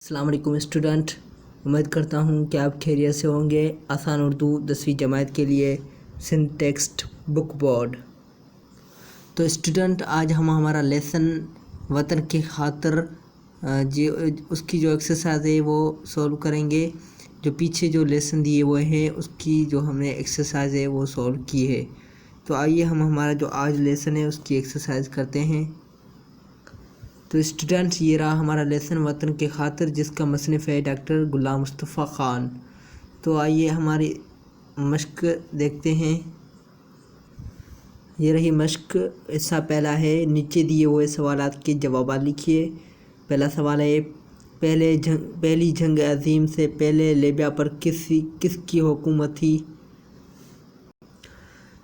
अस्सलाम वालेकुम स्टूडेंट, उम्मीद करता हूँ कि आप खैरियत से होंगे। आसान उर्दू 10वीं जमात के लिए सिंटेक्स्ट बुक बोर्ड। तो स्टूडेंट, आज हम हमारा लेसन वतन की खातिर उसकी जो एक्सरसाइज है वो सॉल्व करेंगे। जो पीछे जो लेसन दिए हुए हैं उसकी जो हमने एक्सरसाइज है वो सॉल्व की है। तो आइए हम हमारा जो आज लेसन है उसकी एक्सरसाइज करते हैं। तो स्टूडेंट, ये रहा हमारा लेसन वतन के खातिर, जिसका मुसन्निफ़ है डॉक्टर गुलाम मुस्तफ़ा ख़ान। तो आइए हमारी मश्क देखते हैं। ये रही मश्क। हिस्सा पहला है, नीचे दिए हुए सवालात के जवाब लिखिए। पहला सवाल है, पहली जंग अज़ीम से पहले लीबिया पर किसकी हुकूमत थी?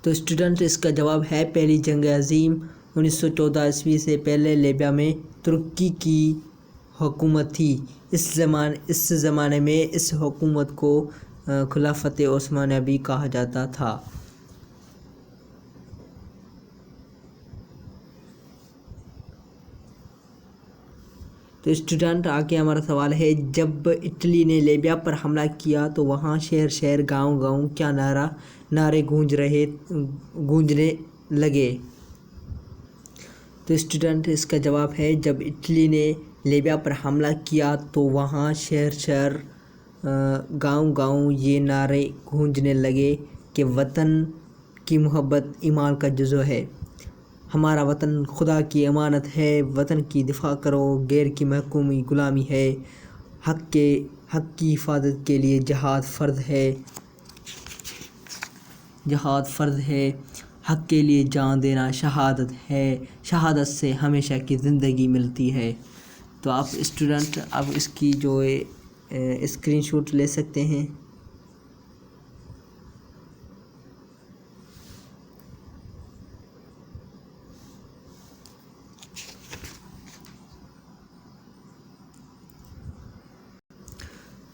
तो स्टूडेंट, इसका जवाब है पहली जंग अज़ीम 1914 ईस्वी से पहले लीबिया में तुर्की की हुकूमत थी। इस ज़माने में इस हुकूमत को खिलाफत उस्मानिया भी कहा जाता था। तो स्टूडेंट, आगे हमारा सवाल है, जब इटली ने लीबिया पर हमला किया तो वहाँ शहर गांव क्या नारे गूंजने लगे? तो स्टूडेंट, इसका जवाब है, जब इटली ने लीबिया पर हमला किया तो वहाँ शहर गांव ये नारे गूंजने लगे कि वतन की मोहब्बत ईमान का जुज़ो है। हमारा वतन खुदा की अमानत है, वतन की दिफा करो, गैर की महकूमी गुलामी है, हक़ की हिफाजत के लिए जहाद फ़र्ज़ है, हक़ के लिए जान देना शहादत है, शहादत से हमेशा की ज़िंदगी मिलती है। तो आप स्टूडेंट अब इसकी जो स्क्रीनशॉट ले सकते हैं।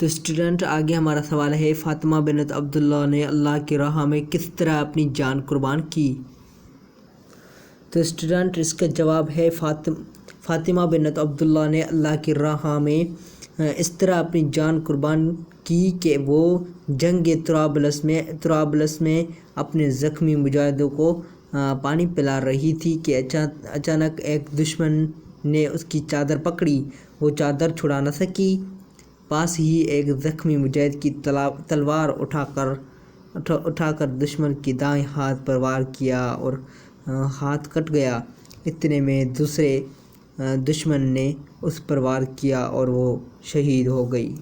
तो स्टूडेंट, आगे हमारा सवाल है, फ़ातिमा बिनत अब्दुल्ला ने अल्लाह की राह में किस तरह अपनी जान कुर्बान की? तो स्टूडेंट, इसका जवाब है, फ़ातिमा बिनत अब्दुल्ला ने अल्लाह की राह में इस तरह अपनी जान कुर्बान की कि वो जंग तुराबलस में अपने ज़ख्मी मुजाहिदों को पानी पिला रही थी कि अचानक एक दुश्मन ने उसकी चादर पकड़ी। वो चादर छुड़ा न सकी। पास ही एक ज़ख्मी मुजाहिद की तलवार उठाकर दुश्मन की दाएं हाथ पर वार किया और हाथ कट गया। इतने में दूसरे दुश्मन ने उस पर वार किया और वो शहीद हो गई।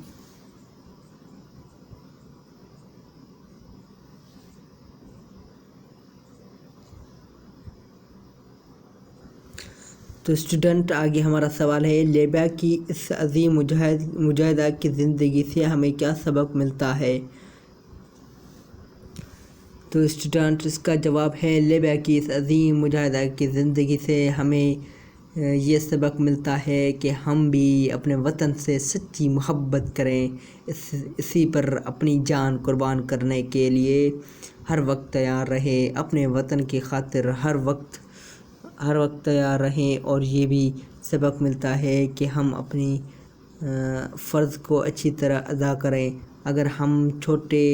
तो स्टूडेंट, आगे हमारा सवाल है, लीबिया की इस अजीम मुजाहिदा की ज़िंदगी से हमें क्या सबक मिलता है? तो स्टूडेंट, इसका जवाब है, लीबिया की इस अजीम मुजाहिदा की ज़िंदगी से हमें ये सबक मिलता है कि हम भी अपने वतन से सच्ची मोहब्बत करें, इसी पर अपनी जान कुर्बान करने के लिए हर वक्त तैयार रहें, अपने वतन की खातिर हर वक्त तैयार रहें। और ये भी सबक मिलता है कि हम अपनी फ़र्ज़ को अच्छी तरह अदा करें। अगर हम छोटे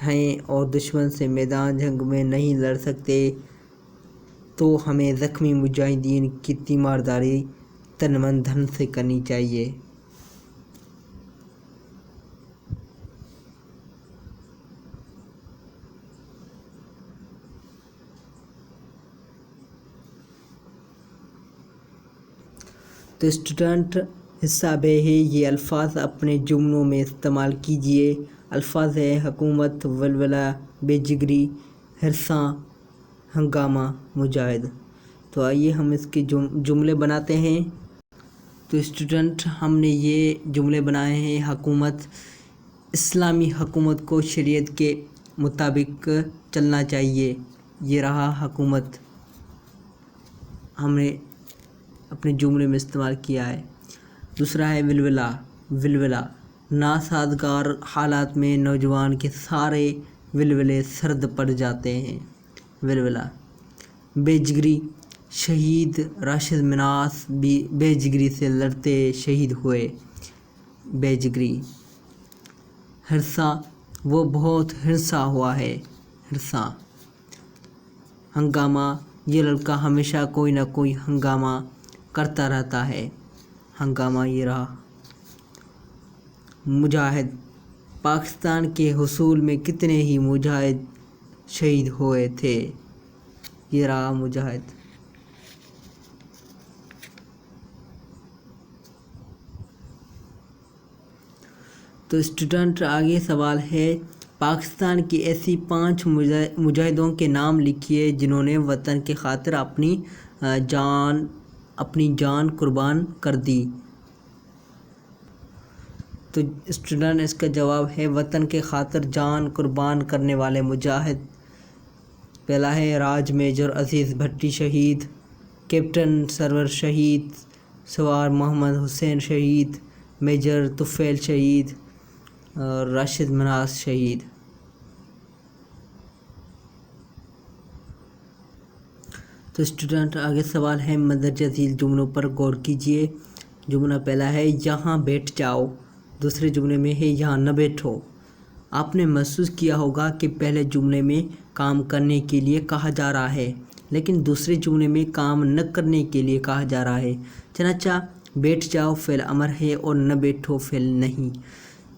हैं और दुश्मन से मैदान जंग में नहीं लड़ सकते तो हमें ज़ख्मी मुजाहिदीन की तीमारदारी तन मन धन से करनी चाहिए। तो स्टूडेंट, हिस्सा बे है, ये अल्फाज अपने जुमलों में इस्तेमाल कीजिए। अल्फाज है हुकूमत, वलवला, बेजिगरी, हिरसा, हंगामा, मुजाहिद। तो आइए हम इसके जुमले बनाते हैं। तो स्टूडेंट, हमने ये जुमले बनाए हैं। हुकूमत, इस्लामी हुकूमत को शरीयत के मुताबिक चलना चाहिए। ये रहा हुकूमत, हमने अपने जुमले में इस्तेमाल किया है। दूसरा है विलवला, नासाजगार हालात में नौजवान के सारे विलवले सर्द पड़ जाते हैं। विलवला। बेजिगरी, शहीद राशिद मिनास भी बेजिगरी से लड़ते शहीद हुए। बेजिगरी। हिरसा, वो बहुत हिरसा हुआ है, हिरसा। हंगामा, ये लड़का हमेशा कोई ना कोई हंगामा करता रहता है, हंगामा ये रहा। मुजाहिद, पाकिस्तान के हुसूल में कितने ही मुजाहिद शहीद हुए थे, ये रहा मुजाहिद। तो स्टूडेंट आगे सवाल है, पाकिस्तान की ऐसी 5 मुजाहिदों के नाम लिखिए जिन्होंने वतन के खातिर अपनी जान कुर्बान कर दी। तो स्टूडेंट इसका जवाब है वतन के खातिर जान कुर्बान करने वाले मुजाहिद। पहला है राज मेजर अजीज़ भट्टी शहीद, कैप्टन सरवर शहीद, सवार मोहम्मद हुसैन शहीद, मेजर तुफैल शहीद और राशिद मनास शहीद। तो स्टूडेंट आगे सवाल है, मंदरजा झील जुमलों पर गौर कीजिए। जुमला पहला है यहाँ बैठ जाओ, दूसरे जुमले में है यहाँ न बैठो। आपने महसूस किया होगा कि पहले जुमले में काम करने के लिए कहा जा रहा है, लेकिन दूसरे जुमले में काम न करने के लिए कहा जा रहा है। चनाचा बैठ जाओ फ़िल अमर है और न बैठो फ़िल नहीं।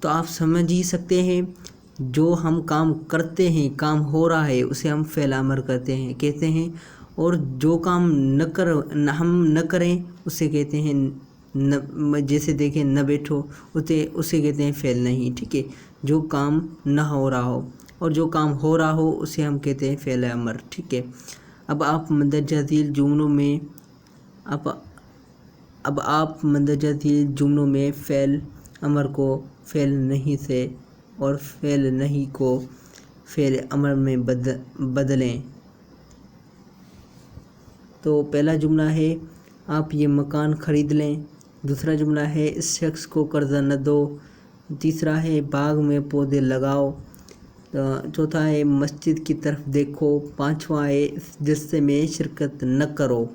तो आप समझ ही सकते हैं, जो हम काम करते हैं, काम हो रहा है, उसे हम फ़िल अमर कहते हैं, और जो काम हम न करें उसे कहते हैं न। जैसे देखें न बैठो, उसे कहते हैं फ़िल नहीं, ठीक है। जो काम न हो रहा हो और जो काम हो रहा हो उसे हम कहते हैं फ़िल अमर, ठीक है। अब आप मंदरजा झील जुमलों में मंदरजा झील जुमलों में फ़िल अमर को फ़िल नहीं से और फ़िल नहीं को फ़िल अमर में बदलें। तो पहला जुमला है आप ये मकान ख़रीद लें, दूसरा जुमला है इस शख्स को कर्ज़ा न दो, तीसरा है बाग में पौधे लगाओ, चौथा है मस्जिद की तरफ देखो, पांचवा है इस जलसे में शिरकत न करो।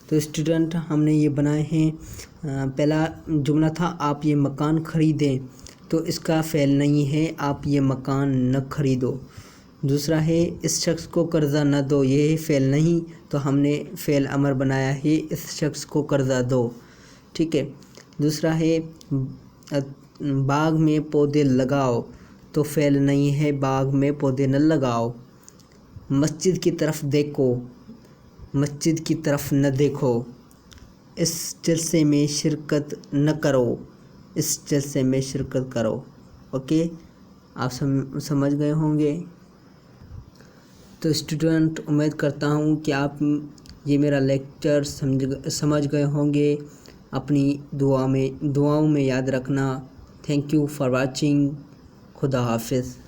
तो स्टूडेंट हमने ये बनाए हैं, पहला जुमला था आप ये मकान ख़रीदें, तो इसका फ़ेल नहीं है, आप ये मकान न ख़रीदो। दूसरा है इस शख्स को कर्ज़ा न दो, ये है फ़ेल नहीं, तो हमने फ़ेल अमर बनाया है इस शख्स को कर्ज़ा दो, ठीक है। दूसरा है बाग में पौधे लगाओ, तो फ़ेल नहीं है, बाग में पौधे न लगाओ। मस्जिद की तरफ देखो, मस्जिद की तरफ न देखो। इस जलसे में शिरकत न करो, इस जलसे में शिरकत करो। ओके, आप समझ गए होंगे। तो स्टूडेंट उम्मीद करता हूँ कि आप ये मेरा लेक्चर समझ गए होंगे। अपनी दुआओं में याद रखना। Thank you for watching. खुदा हाफिज़।